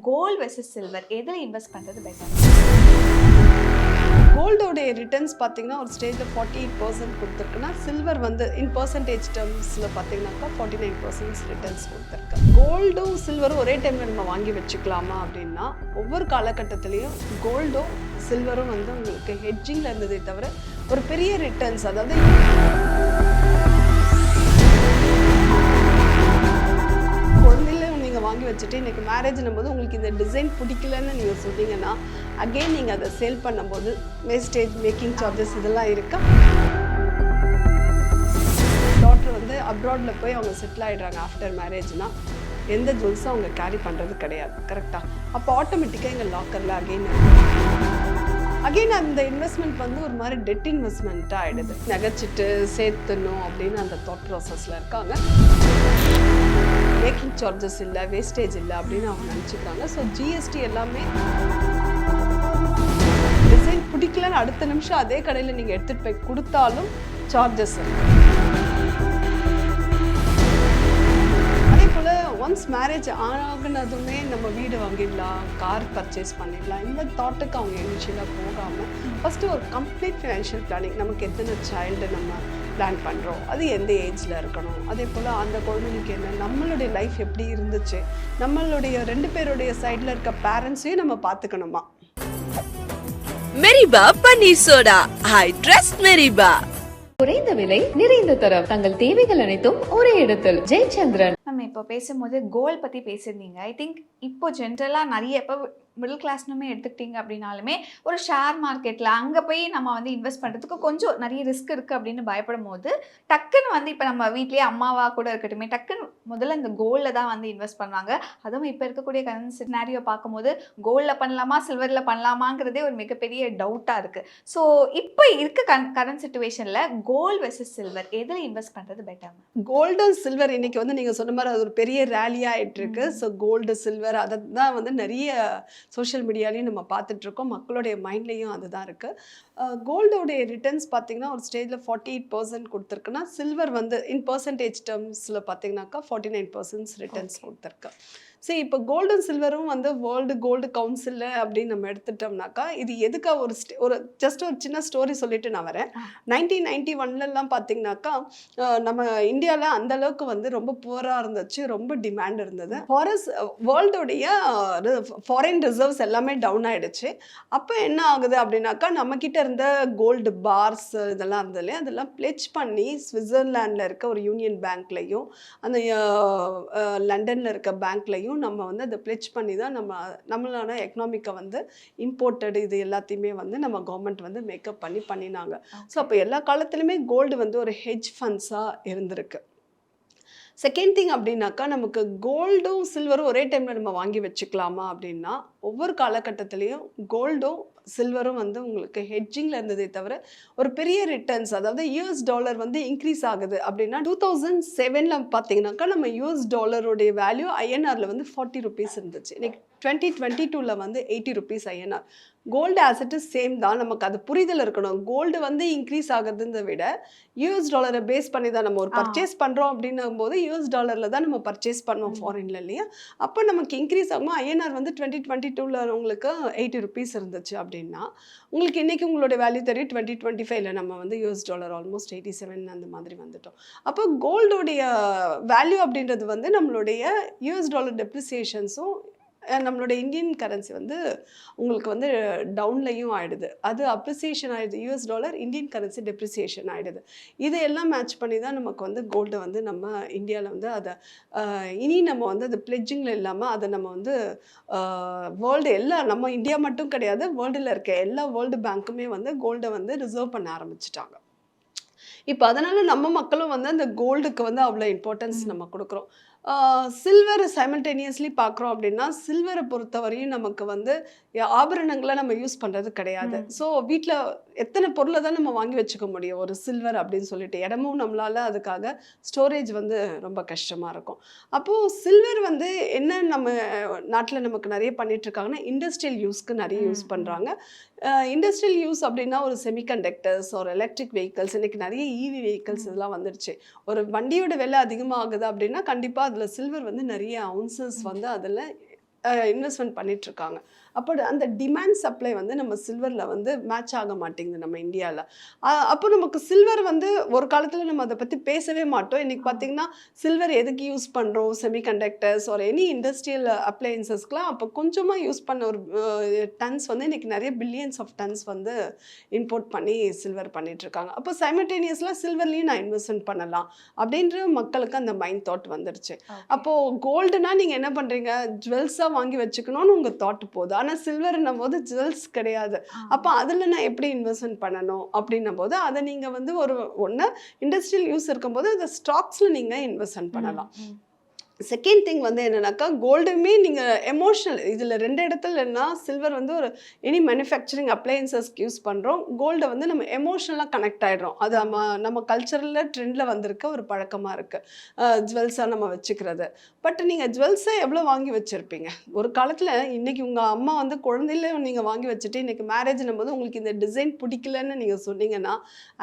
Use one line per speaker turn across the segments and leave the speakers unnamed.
Gold versus silver எதில் invest பண்ணுறது better?
கோல்டோடைய returns பார்த்தீங்கன்னா ஒரு ஸ்டேஜில் 48% கொடுத்துருக்குன்னா சில்வர் வந்து இன் பர்சன்டேஜ் டேர்ம்ஸில் பார்த்தீங்கன்னாக்கா 49% ரிட்டர்ன்ஸ் கொடுத்துருக்கு. கோல்டும் சில்வரும் ஒரே டைமில் நம்ம வாங்கி வச்சுக்கலாமா அப்படின்னா ஒவ்வொரு காலகட்டத்திலையும் கோல்டும் சில்வரும் வந்து உங்களுக்கு ஹெட்ஜிங்கில் இருந்ததே தவிர ஒரு பெரிய ரிட்டர்ன்ஸ், அதாவது வாங்கி வச்சுட்டு இன்றைக்கி மேரேஜ்னும் போது உங்களுக்கு இந்த டிசைன் பிடிக்கலன்னு நீங்கள் சொன்னீங்கன்னா அகெயின் நீங்கள் அதை சேல் பண்ணும்போது வேஸ்டேஜ், மேக்கிங் சார்ஜஸ் இதெல்லாம் இருக்கா. டாக்டர் வந்து அப்ராடில் போய் அவங்க செட்டில் ஆகிடுறாங்க ஆஃப்டர் மேரேஜ்னால் எந்த ஜுவல்ஸும் அவங்க கேரி பண்ணுறது கிடையாது. கரெக்டாக? அப்போ ஆட்டோமேட்டிக்காக எங்கள் லாக்கரில் அகெயின் அந்த இன்வெஸ்ட்மெண்ட் வந்து ஒரு மாதிரி டெட் இன்வெஸ்ட்மெண்ட்டாக ஆகிடுது. நகைச்சிட்டு சேர்த்துணும் அப்படின்னு அந்த தாட் ப்ராசஸில் இருக்காங்க. மேக்கிங் சார்ஜஸ் இல்லை, வேஸ்டேஜ் இல்லை அப்படின்னு அவங்க நினச்சிக்கிறாங்க. ஸோ ஜிஎஸ்டி எல்லாமே டிசைன் பிடிக்கலன்னு அடுத்த நிமிஷம் அதே கடையில் நீங்கள் எடுத்துகிட்டு போய் கொடுத்தாலும் சார்ஜஸ். அதே போல் ஒன்ஸ் மேரேஜ் ஆகினதுமே நம்ம வீடு வாங்கிடலாம், கார் பர்ச்சேஸ் பண்ணிடலாம், இந்த தாட்டுக்கு அவங்க இனிஷியலாக போகாமல் ஃபஸ்ட்டு ஒரு கம்ப்ளீட் ஃபினான்ஷியல் பிளானிங், நமக்கு எத்தனை சைல்டு நம்ம பிளான் பண்ணுறோம், அது எந்த ஏஜில் இருக்கணும், அதே போல் அந்த குழந்தைங்களுக்கு என்ன, நம்மளுடைய லைஃப் எப்படி இருந்துச்சு, நம்மளுடைய 2 பேருடைய சைடில் இருக்க பேரண்ட்ஸையும் நம்ம பார்த்துக்கணுமா.
மெரிபா பன்னீர் சோடா, ஐ ட்ரஸ்ட் மெரிபா.
குறைந்த விலை, நிறைந்த தரம், தங்கள் தேவைகள் அனைத்தும் ஒரே இடத்தில். ஜெயச்சந்திரன்.
நம்ம இப்போ பேசும்போது கோல்ட் பற்றி பேசியிருந்தீங்க. ஐ திங்க் இப்போ ஜென்ரலாக நிறைய இப்போ மிடில் கிளாஸ்னுமே எடுத்துக்கிட்டிங்க அப்படின்னாலுமே ஒரு ஷேர் மார்க்கெட்டில் அங்கே போய் நம்ம வந்து இன்வெஸ்ட் பண்ணுறதுக்கு கொஞ்சம் நிறைய ரிஸ்க் இருக்குது அப்படின்னு பயப்படும் போது டக்குன்னு வந்து இப்போ நம்ம வீட்லேயே அம்மாவாக கூட இருக்கட்டுமே டக்குன்னு முதல்ல இந்த கோல்டில் தான் வந்து இன்வெஸ்ட் பண்ணுவாங்க. அதுவும் இப்போ இருக்கக்கூடிய கரண்ட் சினாரியோ பார்க்கும்போது கோல்டில் பண்ணலாமா சில்வரில் பண்ணலாமாங்கிறதே ஒரு மிகப்பெரிய டவுட்டாக இருக்குது. ஸோ இப்போ இருக்க கரண்ட் சிச்சுவேஷனில் கோல்டு வெர்சஸ் சில்வர் எதில் இன்வெஸ்ட் பண்ணுறது பெட்டர்?
கோல்டு சில்வர் இன்னைக்கு வந்து நீங்கள் சொன்ன மாதிரி அது ஒரு பெரிய ரேலியாக ஆகிட்டு இருக்கு. ஸோ கோல்டு சில்வர் அதை தான் வந்து நிறைய சோஷியல் மீடியாலையும் நம்ம பார்த்துட்ருக்கோம், மக்களுடைய மைண்ட்லேயும் அதுதான் இருக்குது. கோல்டோடைய ரிட்டர்ன்ஸ் பார்த்திங்கன்னா ஒரு ஸ்டேஜில் 48% கொடுத்துருக்குன்னா சில்வர் வந்து இன் பர்சன்டேஜ் டேர்ம்ஸில் பார்த்திங்கனாக்கா 49% ரிட்டர்ன்ஸ் கொடுத்துருக்கு. சரி, இப்போ கோல்டும் சில்வரும் வந்து வேர்ல்டு கோல்டு கவுன்சிலில் அப்படின்னு நம்ம எடுத்துட்டோம்னாக்கா இது எதுக்காக ஒரு ஜஸ்ட் ஒரு சின்ன ஸ்டோரி சொல்லிட்டு நான் வரேன். 1991லலாம் பார்த்திங்கனாக்கா நம்ம இந்தியாவில் அந்தளவுக்கு வந்து ரொம்ப புவராக இருந்துச்சு, ரொம்ப டிமாண்ட் இருந்தது. வேர்ல்டோடைய ஃபாரின் ரிசர்வ்ஸ் எல்லாமே டவுன் ஆகிடுச்சு. அப்போ என்ன ஆகுது அப்படின்னாக்கா நம்மக்கிட்ட இருந்த கோல்டு பார்ஸ் இதெல்லாம் இருந்தது இல்லையா, அதெல்லாம் பிளெச் பண்ணி சுவிட்சர்லாண்டில் இருக்க ஒரு யூனியன் பேங்க்லையும் அந்த லண்டனில் இருக்க பேங்க்லையும் நம்ம வந்து அதை பிளெச் பண்ணி தான் நம்மளான எக்கனாமிக்கை வந்து இம்போர்ட்டட் இது எல்லாத்தையுமே வந்து நம்ம கவர்மெண்ட் வந்து மேக்கப் பண்ணினாங்க. ஸோ அப்போ எல்லா காலத்துலையுமே கோல்டு வந்து ஒரு ஹெட்ஜ் ஃபண்ட்ஸாக இருந்திருக்கு. செகண்ட் திங் அப்படின்னாக்கா நமக்கு கோல்டும் சில்வரும் ஒரே டைமில் நம்ம வாங்கி வச்சுக்கலாமா அப்படின்னா ஒவ்வொரு காலகட்டத்திலையும் கோல்டும் சில்வரும் வந்து உங்களுக்கு ஹெட்ஜிங்கில் இருந்ததே தவிர ஒரு பெரிய ரிட்டர்ன்ஸ், அதாவது US டாலர் வந்து இன்க்ரீஸ் ஆகுது அப்படின்னா 2007 பார்த்தீங்கன்னாக்கா நம்ம US டாலருடைய வேல்யூ INRல வந்து 40 rupees இருந்துச்சு. இன்னைக்கு 2022 வந்து 80 rupees INR. கோல்டு ஆசெட்டு சேம் தான், நமக்கு அது புரிதல் இருக்கணும். கோல்டு வந்து இன்க்ரீஸ் ஆகுறதை விட US டாலரை பேஸ் பண்ணி தான் நம்ம ஒரு பர்ச்சேஸ் பண்ணுறோம் அப்படின்னும் போது US டாலரில் தான் நம்ம பர்ச்சேஸ் பண்ணோம் ஃபாரின்ல இல்லையா. அப்போ நமக்கு இன்க்ரீஸ் ஆகுமா INR வந்து 2022 உங்களுக்கு 80 rupees இருந்துச்சு அப்படின்னா உங்களுக்கு இன்றைக்கி உங்களோட வேல்யூ தெரியும் 2025 நம்ம வந்து US டாலர் ஆல்மோஸ்ட் 87 அந்த மாதிரி வந்துட்டோம். அப்போ கோல்டோடைய வேல்யூ அப்படின்றது வந்து நம்மளுடைய US டாலர் டெப்ரிசியேஷன்ஸும் நம்மளோட இந்தியன் கரன்சி வந்து உங்களுக்கு வந்து டவுன்லையும் ஆகிடுது, அது அப்ரிசியேஷன் ஆகிடுது. US dollar Indian currency depreciation ஆகிடுது. இதையெல்லாம் மேட்ச் பண்ணி தான் நமக்கு வந்து கோல்டை வந்து நம்ம இந்தியாவில் வந்து அதை இனி நம்ம வந்து அது பிளெட்ஜிங்கில் இல்லாமல் அதை நம்ம வந்து வேர்ல்டு எல்லா நம்ம இந்தியா மட்டும் கிடையாது, வேர்ல்டில் இருக்க எல்லா வேர்ல்டு பேங்க்குமே வந்து கோல்டை வந்து ரிசர்வ் பண்ண ஆரம்பிச்சிட்டாங்க. இப்போ அதனால் நம்ம மக்களும் வந்து அந்த கோல்டுக்கு வந்து அவ்வளோ இம்பார்ட்டன்ஸ் நம்ம கொடுக்குறோம். சில்வர் சைமல்டேனியஸ்லி பார்க்குறோம் அப்படின்னா சில்வரை பொறுத்தவரையும் நமக்கு வந்து ஆபரணங்களை நம்ம யூஸ் பண்ணுறது கிடையாது. ஸோ வீட்டில் எத்தனை பொருளை தான் நம்ம வாங்கி வச்சுக்க முடியும் ஒரு சில்வர் அப்படின்னு சொல்லிட்டு, இடமும் நம்மளால் அதுக்காக ஸ்டோரேஜ் வந்து ரொம்ப கஷ்டமாக இருக்கும். அப்போது சில்வர் வந்து என்ன நம்ம நாட்டில் நமக்கு நிறைய பண்ணிகிட்ருக்காங்கன்னா இண்டஸ்ட்ரியல் யூஸ்க்கு நிறைய யூஸ் பண்ணுறாங்க. இண்டஸ்ட்ரியல் யூஸ் அப்படின்னா ஒரு செமிகண்டக்டர்ஸ் ஒரு எலக்ட்ரிக் வெஹிக்கல்ஸ், இன்றைக்கி நிறைய EV வெஹிக்கல்ஸ் இதெல்லாம் வந்துடுச்சு. ஒரு வண்டியோட விலை அதிகமாகுது அப்படின்னா கண்டிப்பாக அதில் சில்வர் வந்து நிறைய அவுன்சஸ் வந்து அதில் இன்வெஸ்ட்மெண்ட் பண்ணிட்டு இருக்காங்க. அப்போ அந்த டிமாண்ட் சப்ளை வந்து நம்ம சில்வரில் வந்து மேட்ச் ஆக மாட்டேங்குது நம்ம இந்தியாவில். அப்போ நமக்கு சில்வர் வந்து ஒரு காலத்தில் நம்ம அதை பற்றி பேசவே மாட்டோம். இன்றைக்கி பார்த்தீங்கன்னா சில்வர் எதுக்கு யூஸ் பண்ணுறோம், செமிகண்டக்டர்ஸ் ஒரு எனி இண்டஸ்ட்ரியல் அப்ளையன்சஸ்க்குலாம் அப்போ கொஞ்சமாக யூஸ் பண்ண ஒரு டன்ஸ் வந்து இன்றைக்கி நிறைய பில்லியன்ஸ் ஆஃப் டன்ஸ் வந்து இம்போர்ட் பண்ணி சில்வர் பண்ணிகிட்ருக்காங்க. அப்போ சைமல்டேனியஸில் சில்வர்லேயும் நான் இன்வெஸ்ட்மெண்ட் பண்ணலாம் அப்படின்ற மக்களுக்கு அந்த மைண்ட் தாட் வந்துருச்சு. அப்போது கோல்டுனா நீங்கள் என்ன பண்ணுறீங்க, ஜுவல்ஸாக வாங்கி வச்சுக்கணும்னு உங்கள் தாட் போகுது. ஆனால் சில்வர்னும் போது ஜுவல்ஸ் கிடையாது. அப்போ அதில் நான் எப்படி இன்வெஸ்ட்மெண்ட் பண்ணணும் அப்படின்னும் போது அதை நீங்கள் வந்து ஒன்று இண்டஸ்ட்ரியல் யூஸ் இருக்கும்போது அந்த ஸ்டாக்ஸில் நீங்கள் இன்வெஸ்ட்மெண்ட் பண்ணலாம். செகண்ட் திங் வந்து என்னன்னாக்கா கோல்டுமே நீங்கள் எமோஷனல் இதில் 2 இடத்துலன்னா சில்வர் வந்து ஒரு எனி மேனுஃபேக்சரிங் அப்ளையன்சஸ்க்கு யூஸ் பண்ணுறோம். கோல்டை வந்து நம்ம எமோஷனலாக கனெக்ட் ஆகிடுறோம். அது நம்ம கல்ச்சரில் ட்ரெண்டில் வந்திருக்க ஒரு பழக்கமாக இருக்குது ஜுவல்ஸாக நம்ம வச்சுக்கிறது. பட் நீங்கள் ஜுவல்ஸை எவ்வளோ வாங்கி வச்சுருப்பீங்க ஒரு காலத்தில்? இன்றைக்கி உங்கள் அம்மா வந்து குழந்தையில நீங்கள் வாங்கி வச்சுட்டு இன்றைக்கி மேரேஜ்னும் போது உங்களுக்கு இந்த டிசைன் பிடிக்கலன்னு நீங்கள் சொன்னீங்கன்னா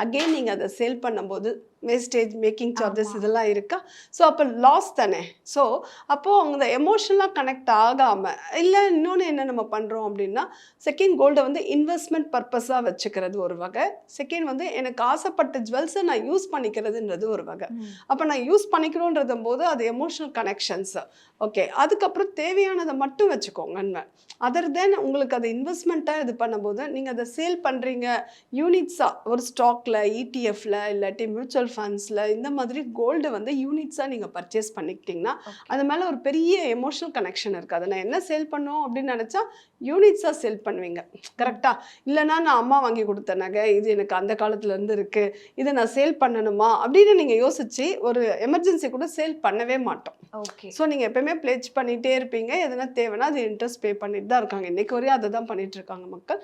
அகெயின் நீங்கள் அதை சேல் பண்ணும்போது வேஸ்டேஜ், மேக்கிங் சார்ஜஸ் இதெல்லாம் இருக்கா? ஸோ அப்போ லாஸ் தானே. ஸோ அப்போது அவங்க எமோஷனலாக கனெக்ட் ஆகாமல் இல்லை இன்னொன்று என்ன நம்ம பண்ணுறோம் அப்படின்னா செகண்ட் கோல்டை வந்து இன்வெஸ்ட்மெண்ட் பர்பஸாக வச்சுக்கிறது ஒரு வகை. செகண்ட் வந்து எனக்கு ஆசைப்பட்ட ஜுவல்ஸை நான் யூஸ் பண்ணிக்கிறதுன்றது ஒரு வகை. அப்போ நான் யூஸ் பண்ணிக்கணுன்றத போது அது எமோஷனல் கனெக்ஷன்ஸ். ஓகே, அதுக்கப்புறம் தேவையானதை மட்டும் வச்சுக்கோங்க. அதர் தென் உங்களுக்கு அதை இன்வெஸ்ட்மெண்ட்டாக இது பண்ணும்போது நீங்கள் அதை சேல் பண்ணுறீங்க யூனிட்ஸாக ஒரு ஸ்டாக்ல, இடிஎஃப்ல இல்லாட்டி மியூச்சுவல் ஃபண்ட்ஸில் இந்த மாதிரி கோல்டு வந்து யூனிட்ஸாக நீங்கள் பர்ச்சேஸ் பண்ணிக்கிட்டிங்கன்னா அது மேலே ஒரு பெரிய எமோஷனல் கனெக்ஷன் இருக்குது. அதை நான் என்ன சேல் பண்ணுவோம் அப்படின்னு நினச்சா யூனிட்ஸாக சேல் பண்ணுவீங்க. கரெக்டாக? இல்லைனா நான் அம்மா வாங்கி கொடுத்த நகை இது எனக்கு அந்த காலத்துலேருந்து இருக்குது, இதை நான் சேல் பண்ணணுமா அப்படின்னு நீங்கள் யோசிச்சு ஒரு எமர்ஜென்சி கூட சேல் பண்ணவே மாட்டோம்.
ஓகே.
ஸோ நீங்கள் எப்பயுமே பிளேஜ் பண்ணிகிட்டே இருப்பீங்க. எதனா தேவைன்னா அது இன்ட்ரெஸ்ட் பே பண்ணிட்டு தான் இருக்காங்க. இன்றைக்கு வரையும் அதை தான் பண்ணிட்டு இருக்காங்க மக்கள்.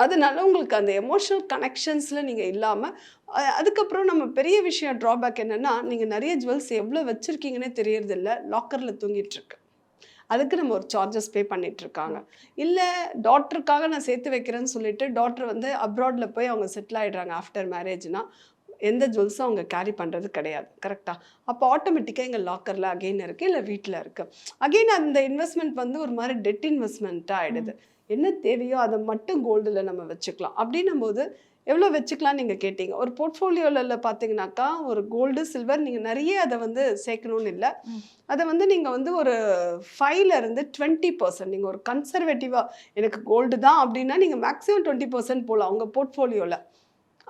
அதனால உங்களுக்கு அந்த எமோஷனல் கனெக்ஷன்ஸில் நீங்கள் இல்லாமல் அதுக்கப்புறம் நம்ம பெரிய விஷயம் ட்ராபேக் என்னென்னா நீங்கள் நிறைய ஜுவல்ஸ் எவ்வளோ வச்சுருக்கீங்கன்னே தெரியறதில்ல, லாக்கரில் தூங்கிட்டுருக்கு. அதுக்கு நம்ம ஒரு சார்ஜஸ் பே பண்ணிகிட்ருக்காங்க. இல்லை டாக்டருக்காக நான் சேர்த்து வைக்கிறேன்னு சொல்லிட்டு டாக்டர் வந்து அப்ராடில் போய் அவங்க செட்டில் ஆகிடுறாங்க ஆஃப்டர் மேரேஜ்னால் எந்த ஜுவல்ஸும் அவங்க கேரி பண்ணுறது கிடையாது. கரெக்டாக? அப்போ ஆட்டோமேட்டிக்காக எங்கள் லாக்கரில் அகெயின் இருக்குது, இல்லை வீட்டில் இருக்குது. அகெயின் அந்த இன்வெஸ்ட்மெண்ட் வந்து ஒரு மாதிரி டெட் இன்வெஸ்ட்மெண்ட்டாக ஆகிடுது. என்ன தேவையோ அதை மட்டும் கோல்டில் நம்ம வச்சுக்கலாம். அப்படின்னும் போது எவ்வளோ வச்சுக்கலாம் நீங்கள் கேட்டீங்க. ஒரு போர்ட்ஃபோலியோவில் பார்த்தீங்கன்னாக்கா ஒரு கோல்டு சில்வர் நீங்கள் நிறைய அதை வந்து சேர்க்கணும்னு இல்லை. அதை வந்து நீங்கள் வந்து ஒரு 5% 20% நீங்கள் ஒரு கன்சர்வேட்டிவாக எனக்கு கோல்டு தான் அப்படின்னா நீங்கள் மேக்ஸிமம் 20% போகலாம் உங்கள் போர்ட்ஃபோலியோவில்.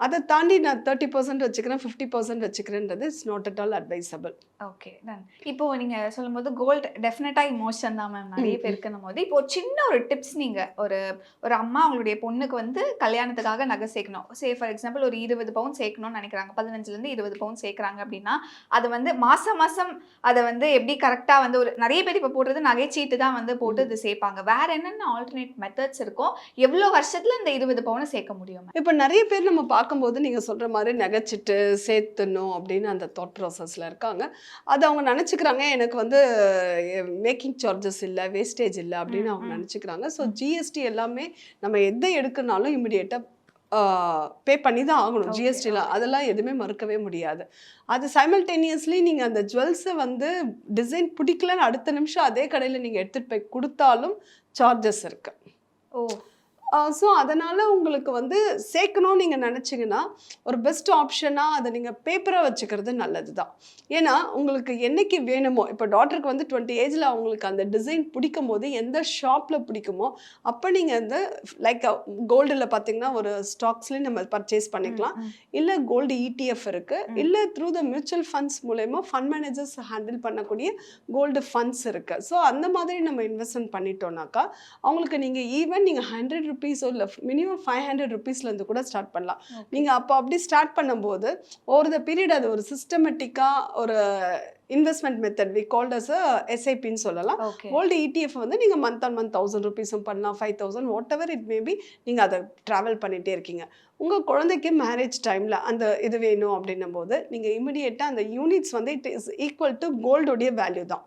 அதை தாண்டி நான் 30% வச்சுக்கிறேன், 50% வச்சுக்கிறேன்றது it's not at all advisable.
Okay, done. இப்போ நீங்க சொல்லும்போது கோல்ட் டெஃபினட்டா இமோஷன் தான் மேம் நிறைய பேருக்குன்னும் போது இப்போ சின்ன ஒரு டிப்ஸ் நீங்க ஒரு அம்மா அவங்களுடைய பொண்ணுக்கு வந்து கல்யாணத்துக்காக நகை சேர்க்கணும். சே ஃபார் எக்ஸாம்பிள் ஒரு 20 பவுன் சேர்க்கணும்னு நினைக்கிறாங்க, 15லேருந்து 20 பவுன் சேர்க்குறாங்க அப்படின்னா அது வந்து மாசம் அதை வந்து எப்படி கரெக்டாக வந்து ஒரு நிறைய பேர் இப்போ போடுறது நகைச்சீட்டு தான் வந்து போட்டு இது சேர்ப்பாங்க. வேற என்னென்ன ஆல்டர்னேட் மெத்தட்ஸ் இருக்கும்? எவ்வளோ வருஷத்துல இந்த 20 பவுனை சேர்க்க முடியும்?
இப்போ நிறைய பேர் நம்ம பார்க்கும்போது நீங்கள் சொல்கிற மாதிரி நகைச்சிட்டு சேர்த்துணும் அப்படின்னு அந்த தாட் ப்ராசஸில் இருக்காங்க. அது அவங்க நினச்சிக்கிறாங்க எனக்கு வந்து மேக்கிங் சார்ஜஸ் இல்லை, வேஸ்டேஜ் இல்லை அப்படின்னு அவங்க நினச்சிக்கிறாங்க. ஸோ ஜிஎஸ்டி எல்லாமே நம்ம எதை எடுக்கனாலும் இமிடியேட்டாக பே பண்ணி தான் ஆகணும். ஜிஎஸ்டியில் அதெல்லாம் எதுவுமே மறுக்கவே முடியாது. அது சைமல்டேனியஸ்லி நீங்கள் அந்த ஜுவல்ஸை வந்து டிசைன் பிடிக்கலன்னு அடுத்த நிமிஷம் அதே கடையில் நீங்கள் எடுத்துகிட்டு போய் கொடுத்தாலும் சார்ஜஸ் இருக்குது.
ஓ.
ஸோ அதனால் உங்களுக்கு வந்து சேர்க்கணும்னு நீங்கள் நினச்சிங்கன்னா ஒரு பெஸ்ட் ஆப்ஷனாக அதை நீங்கள் பேப்பராக வச்சுக்கிறது நல்லது தான். ஏன்னா உங்களுக்கு என்றைக்கு வேணுமோ, இப்போ டாக்டருக்கு வந்து 20 ஏஜில் அவங்களுக்கு அந்த டிசைன் பிடிக்கும் போது எந்த ஷாப்பில் பிடிக்குமோ அப்போ நீங்கள் வந்து லைக் கோல்டில் பார்த்தீங்கன்னா ஒரு ஸ்டாக்ஸ்லேயும் நம்ம பர்ச்சேஸ் பண்ணிக்கலாம். இல்லை கோல்டு இடிஎஃப் இருக்குது, இல்லை த்ரூ த மியூச்சுவல் ஃபண்ட்ஸ் மூலயமா ஃபண்ட் மேனேஜர்ஸ் ஹேண்டில் பண்ணக்கூடிய கோல்டு ஃபண்ட்ஸ் இருக்குது. ஸோ அந்த மாதிரி நம்ம இன்வெஸ்ட்மெண்ட் பண்ணிட்டோம்னாக்கா அவங்களுக்கு நீங்கள் ஈவன் நீங்கள் 100 rupees இல்லை மினிமம் 500 rupeesலேருந்து கூட ஸ்டார்ட் பண்ணலாம். நீங்கள் அப்போ அப்படி ஸ்டார்ட் பண்ணும்போது ஓவர் த பீரியட் அது ஒரு சிஸ்டமேட்டிக்காக ஒரு investment method we called as எஸ்ஐபின்னு சொல்லலாம். கோல்டு இடிஎஃப் வந்து நீங்கள் மந்த் ஆன் மந்த் 1000 rupeesம் பண்ணலாம், 5000 வாட் எவர் இட் மேபி. நீங்கள் அதை ட்ராவல் பண்ணிகிட்டே இருக்கீங்க. உங்கள் குழந்தைக்கு மேரேஜ் டைமில் அந்த இது வேணும் அப்படின்னும் போது நீங்கள் இமிடியேட்டாக அந்த யூனிட்ஸ் வந்து இட் இஸ் ஈக்குவல் டு கோல்டோடைய வேல்யூ தான்.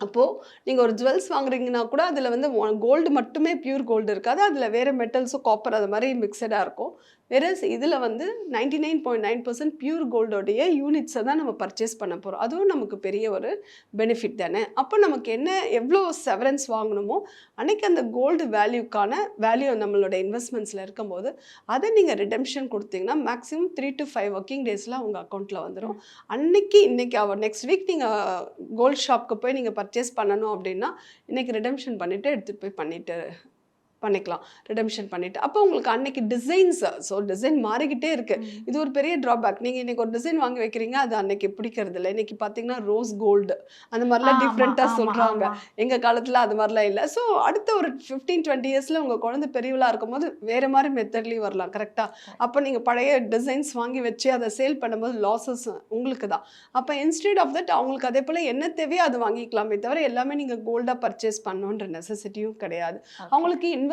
அப்போது நீங்கள் ஒரு ஜுவல்ஸ் வாங்குறீங்கன்னா கூட அதில் வந்து கோல்டு மட்டுமே பியூர் கோல்டு இருக்காது, அதில் வேறு மெட்டல்ஸும் காப்பர் அது மாதிரி மிக்சடாக இருக்கும். வெரஸ் இதில் வந்து 99.9% பியூர் கோல்டோடைய யூனிட்ஸை தான் நம்ம பர்ச்சேஸ் பண்ண போகிறோம். அதுவும் நமக்கு பெரிய ஒரு பெனிஃபிட் தானே. அப்போ நமக்கு என்ன எவ்வளோ செவரன்ஸ் வாங்கணுமோ அன்றைக்கி அந்த கோல்டு வேல்யூ நம்மளோட இன்வெஸ்ட்மெண்ட்ஸில் இருக்கும்போது அதை நீங்கள் ரிடெம்ஷன் கொடுத்தீங்கன்னா மேக்ஸிமம் 3 to 5 ஒர்க்கிங் டேஸில் உங்கள் அக்கௌண்ட்டில் வந்துடும். இன்றைக்கி நெக்ஸ்ட் வீக் நீங்கள் கோல்டு ஷாப்க்கு போய் நீங்கள் பர்ச்சேஸ் பண்ணணும் அப்படின்னா இன்றைக்கி ரிடெம்ஷன் பண்ணிவிட்டு எடுத்துகிட்டு போய் பண்ணிக்கலாம். ரிடெம்ஷன் பண்ணிவிட்டு அப்போ உங்களுக்கு அன்னைக்கு டிசைன்ஸ் டிசைன் மாறிக்கிட்டே இருக்குது. இது ஒரு பெரிய ட்ராபேக். நீங்கள் இன்றைக்கி ஒரு டிசைன் வாங்கி வைக்கிறீங்க, அது அன்னைக்கு பிடிக்கிறது இல்லை. இன்றைக்கி பார்த்தீங்கன்னா ரோஸ் கோல்டு அந்த மாதிரிலாம் டிஃப்ரெண்ட்டாக சொல்கிறாங்க. எங்கள் காலத்தில் அது மாதிரிலாம் இல்லை. ஸோ அடுத்த ஒரு 15-20 இயர்ஸில் உங்கள் குழந்தை பெரியவளாக இருக்கும்போது வேறு மாதிரி மெத்தட்லேயும் வரலாம். கரெக்டாக? அப்போ நீங்கள் பழைய டிசைன்ஸ் வாங்கி வச்சு அதை சேல் பண்ணும்போது லாஸஸ் உங்களுக்கு தான். அப்போ இன்ஸ்டெட் ஆஃப் தட் அவங்களுக்கு அதே போல் என்ன தேவையோ அது வாங்கிக்கலாமே தவிர எல்லாமே நீங்கள் கோல்டாக பர்ச்சேஸ் பண்ணணுன்ற நெசசிட்டியும் கிடையாது. அவங்களுக்கு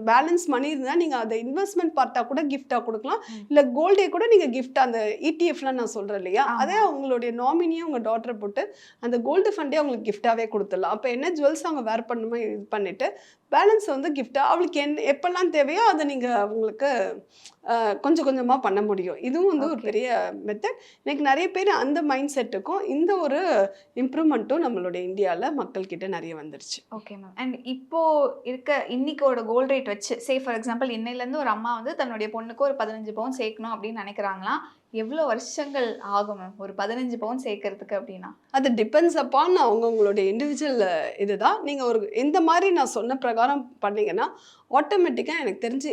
பேலன்ஸ் மணி இருந்தால் நீங்கள் அதை இன்வெஸ்ட்மெண்ட் பார்ட்டாக கூட கிஃப்டாக கொடுக்கலாம். இல்லை கோல்டே கூட நீங்கள் கிஃப்டாக அந்த இடிஎஃப்லாம் நான் சொல்கிறேன் இல்லையா, அதே அவங்களுடைய நாமினியும் உங்கள் டாட்டரை போட்டு அந்த கோல்டு ஃபண்டே அவங்களுக்கு கிஃப்டாகவே கொடுத்துடலாம். அப்போ என்ன ஜுவல்ஸ் அவங்க வேர் பண்ணுமோ இது பண்ணிவிட்டு பேலன்ஸ் வந்து கிஃப்டாக அவளுக்கு எப்பெல்லாம் தேவையோ அதை நீங்கள் அவங்களுக்கு கொஞ்சம் கொஞ்சமாக பண்ண முடியும். இதுவும் வந்து ஒரு பெரிய மெத்தட். எனக்கு நிறைய பேர் அந்த மைண்ட் செட்டுக்கும் இந்த ஒரு இம்ப்ரூவ்மெண்ட்டும் நம்மளுடைய இந்தியாவில் மக்கள்கிட்ட நிறைய வந்துருச்சு.
Okay ma'am. அண்ட் இப்போ இன்னைக்கோட கோல்ட் ரேட் வச்சு ஃபார் எக்ஸாம்பிள் இன்னையிலேருந்து ஒரு அம்மா வந்து தன்னுடைய பொண்ணுக்கு ஒரு 15 பவுன் சேர்க்கணும் அப்படின்னு நினைக்கிறாங்களாம். எவ்வளோ வருஷங்கள் ஆகும் மேம் ஒரு 15 பவுன் சேர்க்கறதுக்கு அப்படின்னா?
அது டிபெண்ட்ஸ் அப்பான் அவங்கவுங்களுடைய இண்டிவிஜுவல் இதுதான். நீங்கள் இந்த மாதிரி நான் சொன்ன பிரகாரம் பண்ணிங்கன்னா ஆட்டோமேட்டிக்காக எனக்கு தெரிஞ்சு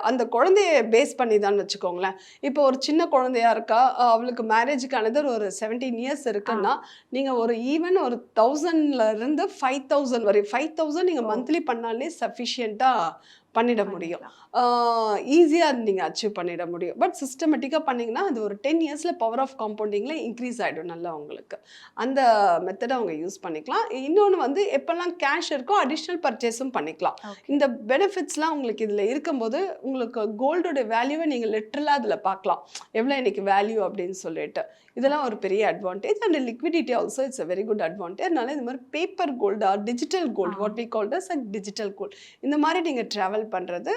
அந்த குழந்தைய பேஸ் பண்ணி தான் வச்சுக்கோங்களேன். இப்போ ஒரு சின்ன குழந்தையா இருக்கா, அவளுக்கு மேரேஜுக்கானது ஒரு 17 இயர்ஸ் இருக்குன்னா நீங்கள் ஒரு ஈவன் ஒரு 1000லேருந்து 5000 வரை 5000 நீங்கள் மந்த்லி பண்ணாலே சஃபிஷியண்ட்டாக பண்ணிட முடியும். ஈஸியாக நீங்கள் அச்சீவ் பண்ணிட முடியும். பட் சிஸ்டமேட்டிக்காக பண்ணிங்கன்னா அது ஒரு 10 இயர்ஸில் பவர் ஆஃப் காம்பவுண்டிங்கில் இன்க்ரீஸ் ஆகிடும் நல்லா உங்களுக்கு. அந்த மெத்தடை அவங்க யூஸ் பண்ணிக்கலாம். இன்னொன்று வந்து எப்போல்லாம் கேஷ் இருக்கோ அடிஷ்னல் பர்ச்சேஸும் பண்ணிக்கலாம். இந்த பெனிஃபிட்ஸ்லாம் உங்களுக்கு இதில் இருக்கும்போது உங்களுக்கு கோல்டோட வேல்யூவை நீங்கள் லிட்ரலாக அதில் பார்க்கலாம், எவ்வளோ இன்றைக்கி வேல்யூ அப்படின்னு சொல்லிட்டு. இதெல்லாம் ஒரு பெரிய advantage. And liquidity also it's a very good advantage. அதனால இந்த மாதிரி பேப்பர் கோல்டா digital gold what we called as digital gold இந்த மாதிரி நீங்கள் ட்ராவல் பண்ணுறது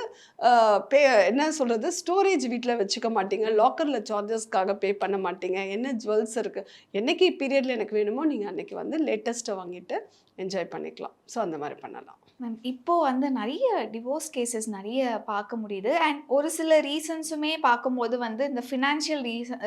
என்ன சொல்கிறது, ஸ்டோரேஜ் வீட்டில் வச்சுக்க மாட்டீங்க, லாக்கரில் சார்ஜஸ்க்காக பே பண்ண மாட்டீங்க. என்ன ஜுவல்ஸ் இருக்குது என்னைக்கு பீரியடில் எனக்கு வேணுமோ நீங்கள் அன்றைக்கி வந்து லேட்டஸ்ட்டை வாங்கிட்டு என்ஜாய் பண்ணிக்கலாம். ஸோ அந்த மாதிரி பண்ணலாம்.
மேம் இப்போது வந்து நிறைய டிவோர்ஸ் கேசஸ் நிறைய பார்க்க முடியுது. அண்ட் ஒரு சில ரீசன்ஸுமே பார்க்கும்போது வந்து இந்த ஃபினான்ஷியல்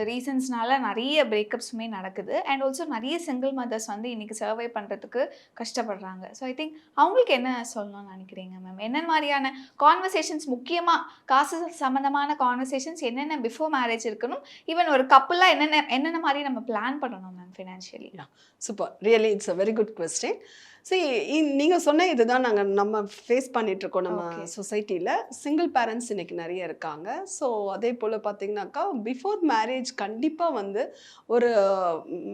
ரீசன்ஸ்னால நிறைய பிரேக்கப்ஸுமே நடக்குது. அண்ட் ஆல்சோ நிறைய சிங்கிள் மதர்ஸ் வந்து இன்றைக்கி சர்வை பண்ணுறதுக்கு கஷ்டப்படுறாங்க. ஸோ ஐ திங்க் அவங்களுக்கு என்ன சொல்லணும்னு நினைக்கிறீங்க மேம்? என்ன மாதிரியான கான்வர்சேஷன்ஸ், முக்கியமாக காசு சம்மந்தமான கான்வர்சேஷன்ஸ் என்னென்ன பிஃபோர் மேரேஜ் இருக்கணும், ஈவன் ஒரு கப்புளாக என்னென்ன மாதிரி நம்ம பிளான் பண்ணணும் ma'am financially?
Super, really it's a very good question. சரி, நீங்கள் சொன்ன இதுதான் நம்ம ஃபேஸ் பண்ணிகிட்ருக்கோம் நம்ம சொசைட்டியில். சிங்கிள் பேரண்ட்ஸ் இன்றைக்கி நிறைய இருக்காங்க. ஸோ அதே போல் பார்த்திங்கனாக்கா பிஃபோர் மேரேஜ் கண்டிப்பாக வந்து ஒரு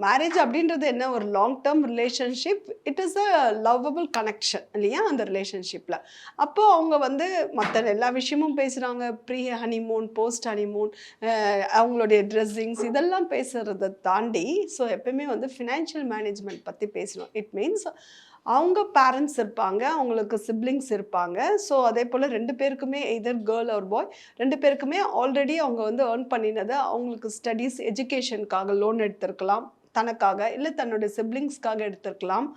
மேரேஜ் அப்படின்றது என்ன, ஒரு long term relationship. It is a lovable connection இல்லையா அந்த ரிலேஷன்ஷிப்பில். அப்போது அவங்க வந்து மற்ற எல்லா விஷயமும் பேசுகிறாங்க, ப்ரீ ஹனிமூன், போஸ்ட் ஹனிமூன், அவங்களுடைய ட்ரெஸ்ஸிங்ஸ் இதெல்லாம் பேசுகிறத தாண்டி ஸோ எப்பவுமே வந்து ஃபினான்ஷியல் மேனேஜ்மெண்ட் பற்றி பேசணும். இட் மீன்ஸ் அவங்க பேரண்ட்ஸ் இருப்பாங்க, அவங்களுக்கு சிப்ளிங்ஸ் இருப்பாங்க. ஸோ அதே போல் 2 பேருக்குமே எதர் கேர்ள் ஆர் பாய் 2 பேருக்குமே ஆல்ரெடி அவங்க வந்து ஏர்ன் பண்ணினதை அவங்களுக்கு ஸ்டடீஸ் எஜுகேஷனுக்காக லோன் எடுத்திருக்கலாம், தனக்காக இல்லை தன்னுடைய சிப்ளிங்ஸ்க்காக எடுத்திருக்கலாம்.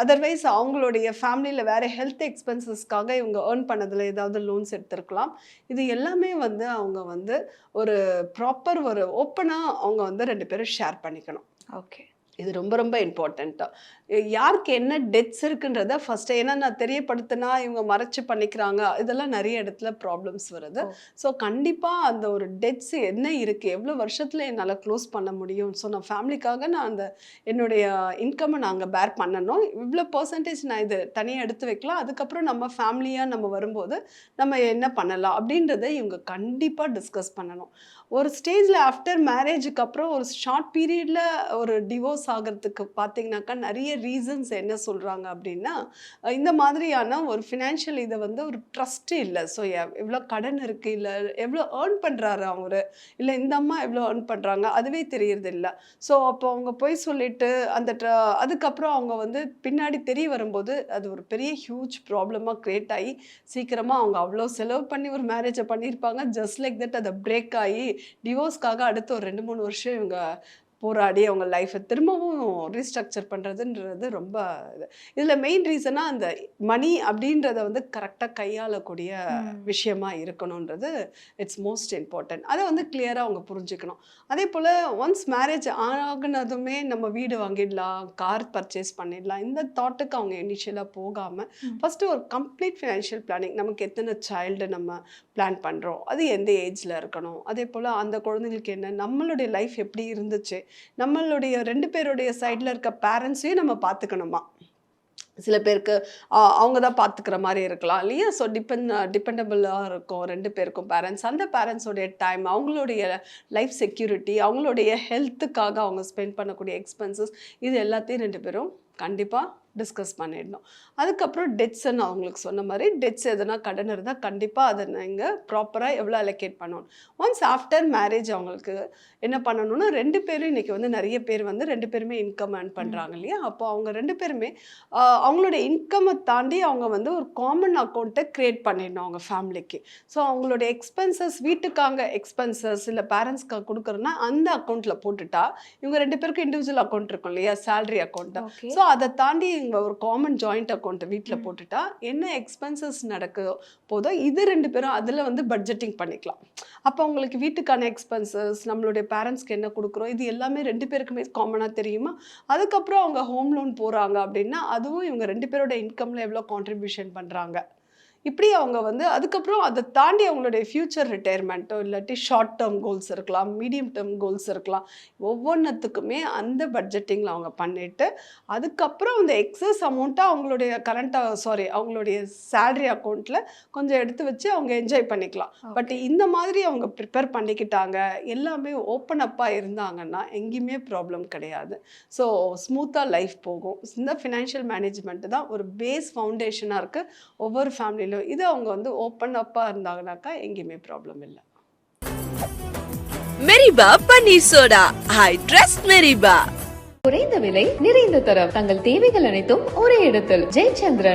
அதர்வைஸ் அவங்களுடைய ஃபேமிலியில் வேறு ஹெல்த் எக்ஸ்பென்சஸ்க்காக இவங்க ஏர்ன் பண்ணதில் ஏதாவது லோன்ஸ் எடுத்திருக்கலாம். இது எல்லாமே வந்து அவங்க வந்து ஒரு ப்ராப்பர் ஒரு ஓப்பனாக அவங்க வந்து 2 பேரும் ஷேர் பண்ணிக்கணும்.
ஓகே,
இது ரொம்ப ரொம்ப இம்பார்ட்டண்ட்டாக. யாருக்கு என்ன டெட்ஸ் இருக்குன்றத ஃபஸ்ட்டு, ஏன்னா நான் தெரியப்படுத்தினா இவங்க மறைச்சு பண்ணிக்கிறாங்க, இதெல்லாம் நிறைய இடத்துல ப்ராப்ளம்ஸ் வருது. ஸோ கண்டிப்பாக அந்த ஒரு டெட்ஸ் என்ன இருக்குது, எவ்வளோ வருஷத்தில் என்னால் க்ளோஸ் பண்ண முடியும், ஸோ நான் ஃபேமிலிக்காக நான் அந்த என்னுடைய இன்கம்மை நாங்கள் பேர் பண்ணணும், இவ்வளோ பர்சன்டேஜ் நான் இது தனியாக எடுத்து வைக்கலாம், அதுக்கப்புறம் நம்ம ஃபேமிலியாக நம்ம வரும்போது நம்ம என்ன பண்ணலாம் அப்படின்றத இவங்க கண்டிப்பாக டிஸ்கஸ் பண்ணணும். ஒரு ஸ்டேஜில் ஆஃப்டர் மேரேஜுக்கு அப்புறம் ஒரு ஷார்ட் பீரியடில் ஒரு டிவோர்ஸ் ஆகிறதுக்கு பார்த்தீங்கன்னாக்கா நிறைய ரீசன்ஸ் என்ன சொல்கிறாங்க அப்படின்னா, இந்த மாதிரியான ஒரு ஃபினான்ஷியல் இதை வந்து ஒரு ட்ரஸ்ட்டு இல்லை. ஸோ எவ்வளோ கடன் இருக்குது, இல்லை எவ்வளோ ஏர்ன் பண்ணுறாரு அவர், இல்லை இந்த அம்மா எவ்வளோ ஏர்ன் பண்ணுறாங்க, அதுவே தெரியறது இல்லை. ஸோ அப்போ அவங்க போய் சொல்லிட்டு அதுக்கப்புறம் அவங்க வந்து பின்னாடி தெரிய வரும்போது அது ஒரு பெரிய ஹியூஜ் ப்ராப்ளமாக க்ரியேட் ஆகி சீக்கிரமாக அவங்க அவ்வளோ செலவு பண்ணி ஒரு மேரேஜை பண்ணியிருப்பாங்க. ஜஸ்ட் லைக் தட் அதை பிரேக் ஆகி டிவோர்ஸ்க்காக அடுத்த ஒரு 2-3 வருஷம் இவங்க போராடி அவங்க லைஃப்பை திரும்பவும் ரீஸ்ட்ரக்சர் பண்ணுறதுன்றது ரொம்ப இது. இதில் மெயின் ரீசனாக அந்த மணி அப்படின்றத வந்து கரெக்டாக கையாளக்கூடிய விஷயமா இருக்கணுன்றது இட்ஸ் மோஸ்ட் இம்பார்ட்டன்ட். அதை வந்து கிளியராக அவங்க புரிஞ்சுக்கணும். அதே போல் ஒன்ஸ் மேரேஜ் ஆகுனதுமே நம்ம வீடு வாங்கிடலாம், கார் பர்ச்சேஸ் பண்ணிடலாம், இந்த தாட்டுக்கு அவங்க இனிஷியலாக போகாமல் ஃபஸ்ட்டு ஒரு கம்ப்ளீட் ஃபினான்ஷியல் பிளானிங், நமக்கு எத்தனை சைல்டு நம்ம பிளான் பண்ணுறோம், அது எந்த ஏஜில் இருக்கணும், அதே போல் அந்த குழந்தைங்களுக்கு என்ன, நம்மளுடைய லைஃப் எப்படி இருந்துச்சு, நம்மளுடைய 2 பேருடைய சைடில் இருக்க பேரண்ட்ஸையும் நம்ம பார்த்துக்கணுமா. சில பேருக்கு அவங்க தான் பார்த்துக்கிற மாதிரி இருக்கலாம் இல்லையா. ஸோ டிபெண்டபிளாக இருக்கும் 2 பேருக்கும் பேரண்ட்ஸ். அந்த பேரண்ட்ஸோடைய டைம், அவங்களுடைய லைஃப் செக்யூரிட்டி, அவங்களுடைய ஹெல்த்துக்காக அவங்க ஸ்பெண்ட் பண்ணக்கூடிய எக்ஸ்பென்சஸ், இது எல்லாத்தையும் 2 பேரும் கண்டிப்பாக டிஸ்கஸ் பண்ணிடணும். அதுக்கப்புறம் டெட்ஸ்ன்னு அவங்களுக்கு சொன்ன மாதிரி டெட்ஸ் எதனா கடன் இருந்தால் கண்டிப்பாக அதை நீங்கள் ப்ராப்பராக எவ்வளோ அலோகேட் பண்ணணும். ஒன்ஸ் ஆஃப்டர் மேரேஜ் அவங்களுக்கு என்ன பண்ணணும்னா, 2 பேரும் இன்றைக்கி வந்து நிறைய பேர் வந்து 2 பேருமே இன்கம் ஏர்ன் பண்ணுறாங்க இல்லையா. அப்போ அவங்க 2 பேருமே அவங்களோட இன்கம்மை தாண்டி அவங்க வந்து ஒரு காமன் அக்கௌண்ட்டை க்ரியேட் பண்ணிடணும் அவங்க ஃபேமிலிக்கு. ஸோ அவங்களுடைய எக்ஸ்பென்சஸ், வீட்டுக்காக எக்ஸ்பென்சஸ் இல்லை பேரண்ட்ஸ்க்காக கொடுக்குறோன்னா அந்த அக்கௌண்ட்டில் போட்டுட்டா, இவங்க 2 பேருக்கும் இண்டிவிஜுவல் அக்கௌண்ட் இருக்கும் இல்லையா, சேலரி அக்கௌண்ட்டு. ஸோ அதை தாண்டி ஒரு காமன் ஜாயிண்ட் அக்கௌண்ட் வீட்டில் போட்டுட்டா என்ன எக்ஸ்பென்சஸ் நடக்குதோ போதோ இது 2 பேரும் அதில் வந்து பட்ஜெட்டிங் பண்ணிக்கலாம். அப்போ அவங்களுக்கு வீட்டுக்கான எக்ஸ்பென்சஸ், நம்மளுடைய பேரண்ட்ஸ்க்கு என்ன கொடுக்குறோம், இது எல்லாமே 2 பேருக்குமே காமனாக தெரியுமா. அதுக்கப்புறம் அவங்க ஹோம் லோன் போகிறாங்க அப்படின்னா அதுவும் இவங்க 2 பேரோட இன்கமில் எவ்வளோ கான்ட்ரிபியூஷன் பண்ணுறாங்க. இப்படி அவங்க வந்து அதுக்கப்புறம் அதை தாண்டி அவங்களுடைய ஃப்யூச்சர் ரிட்டையர்மெண்ட்டோ இல்லாட்டி ஷார்ட் டேர்ம் கோல்ஸ் இருக்கலாம், மீடியம் டேர்ம் கோல்ஸ் இருக்கலாம், ஒவ்வொன்றுத்துக்குமே அந்த பட்ஜெட்டிங்கில் அவங்க பண்ணிவிட்டு அதுக்கப்புறம் அந்த எக்ஸஸ் அமௌண்ட்டை அவங்களுடைய அவங்களுடைய சேலரி அக்கௌண்ட்டில் கொஞ்சம் எடுத்து வச்சு அவங்க என்ஜாய் பண்ணிக்கலாம். பட் இந்த மாதிரி அவங்க ப்ரிப்பேர் பண்ணிக்கிட்டாங்க, எல்லாமே ஓப்பன் அப்பாக இருந்தாங்கன்னா எங்கேயுமே ப்ராப்ளம் கிடையாது. ஸோ ஸ்மூத்தாக லைஃப் போகும். இந்த ஃபினான்ஷியல் மேனேஜ்மெண்ட்டு தான் ஒரு பேஸ் ஃபவுண்டேஷனாக இருக்குது ஒவ்வொரு ஃபேமிலியிலும். இது அவங்க வந்து ஓப்பன் அப்பாக இருந்தாங்கனாக்கா எங்கேயுமே ப்ராப்ளம் இல்லை.
மெரிபா பன்னீர் சோடா, ஐ ட்ரஸ்ட் மெரிபா.
குறைந்த விலை நிறைந்த தரம், தங்கள் தேவைகள் அனைத்தும் ஒரே இடத்தில். ஜெயச்சந்திரன்.